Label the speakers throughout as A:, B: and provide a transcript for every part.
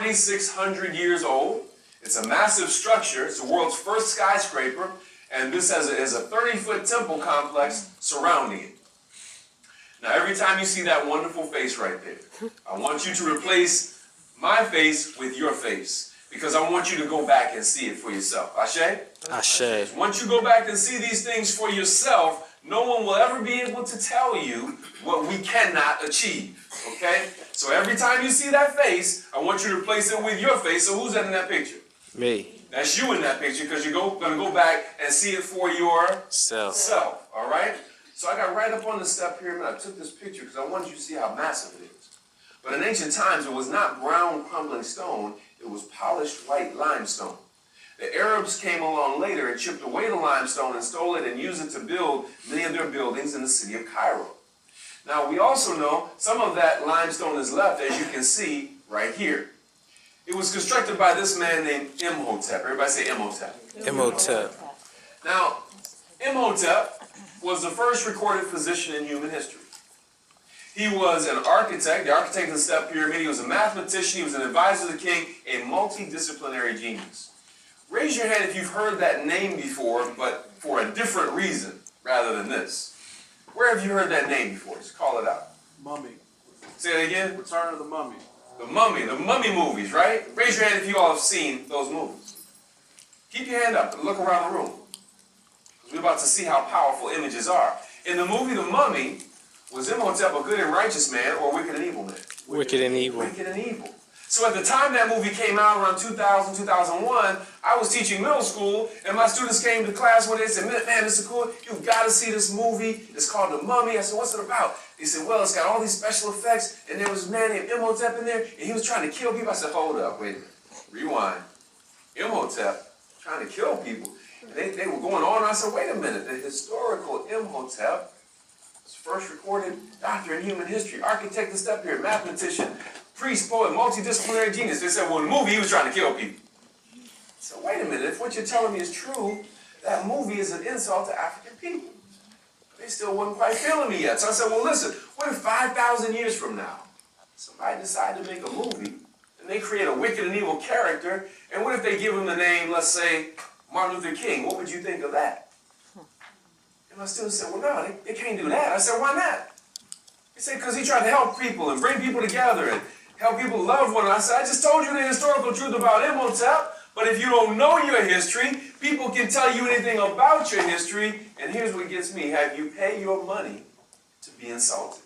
A: 2,600 years old. It's a massive structure. It's the world's first skyscraper, and this has a 30-foot temple complex surrounding it. Now, every time you see that wonderful face right there, I want you to replace my face with your face, because I want you to go back and see it for yourself. Ashe?
B: Ashe.
A: Once you go back and see these things for yourself, no one will ever be able to tell you what we cannot achieve. Okay? So every time you see that face, I want you to replace it with your face. So who's that in that picture?
B: Me.
A: That's you in that picture, because you're going to go back and see it for yourself. All right? So I got right up on the step pyramid. I took this picture because I wanted you to see how massive it is. But in ancient times, it was not brown crumbling stone. It was polished white limestone. The Arabs came along later and chipped away the limestone and stole it and used it to build many of their buildings in the city of Cairo. Now, we also know some of that limestone is left, as you can see right here. It was constructed by this man named Imhotep. Everybody say Imhotep.
B: Imhotep.
A: Now, Imhotep was the first recorded physician in human history. He was an architect, the architect of the step pyramid. He was a mathematician. He was an advisor to the king, a multidisciplinary genius. Raise your hand if you've heard that name before, but for a different reason rather than this. Where have you heard that name before? Just call it out.
C: Mummy.
A: Say it again.
C: Return of the Mummy.
A: The Mummy movies, right? Raise your hand if you all have seen those movies. Keep your hand up and look around the room, because we're about to see how powerful images are. In the movie The Mummy, was Imhotep a good and righteous man or wicked and evil man?
B: Wicked and evil.
A: Wicked and evil. So at the time that movie came out, around 2000, 2001, I was teaching middle school, and my students came to class one day and said, man, this is cool. You've got to see this movie. It's called The Mummy. I said, what's it about? They said, well, it's got all these special effects, and there was a man named Imhotep in there, and he was trying to kill people. I said, hold up, wait a minute. Rewind. Imhotep trying to kill people. And they were going on, and I said, wait a minute. The historical Imhotep was first recorded doctor in human history, architect of step pyramid, mathematician, priest, poet, multidisciplinary genius. They said, well, in the movie, he was trying to kill people. So wait a minute, if what you're telling me is true, that movie is an insult to African people. They still wasn't quite feeling me yet. So I said, well, listen, what if 5,000 years from now, somebody decided to make a movie, and they create a wicked and evil character, and what if they give him the name, let's say, Martin Luther King? What would you think of that? And my students said, well, no, they can't do that. I said, why not? They said, because he tried to help people and bring people together and help people love one another. I said, I just told you the historical truth about Imhotep, but if you don't know your history, people can tell you anything about your history, and here's what gets me. Have you pay your money to be insulted?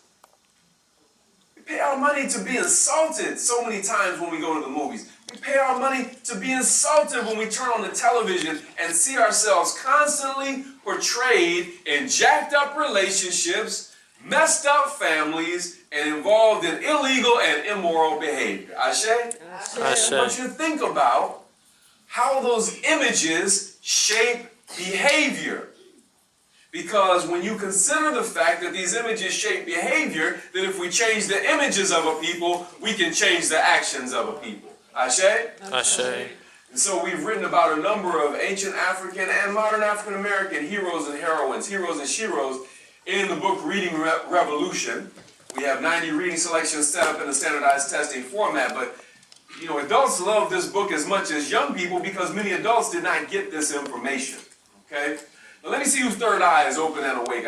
A: We pay our money to be insulted so many times when we go to the movies. We pay our money to be insulted when we turn on the television and see ourselves constantly portrayed in jacked up relationships, messed up families, and involved in illegal and immoral behavior. Ashe?
B: Ashe.
A: I want you to think about how those images shape behavior. Because when you consider the fact that these images shape behavior, then if we change the images of a people, we can change the actions of a people. Ashe?
B: Ashe.
A: And so we've written about a number of ancient African and modern African American heroes and heroines, heroes and sheroes, in the book Reading Revolution. We have 90 reading selections set up in a standardized testing format, but you know, adults love this book as much as young people because many adults did not get this information. Okay? Now let me see whose third eye is open and awake.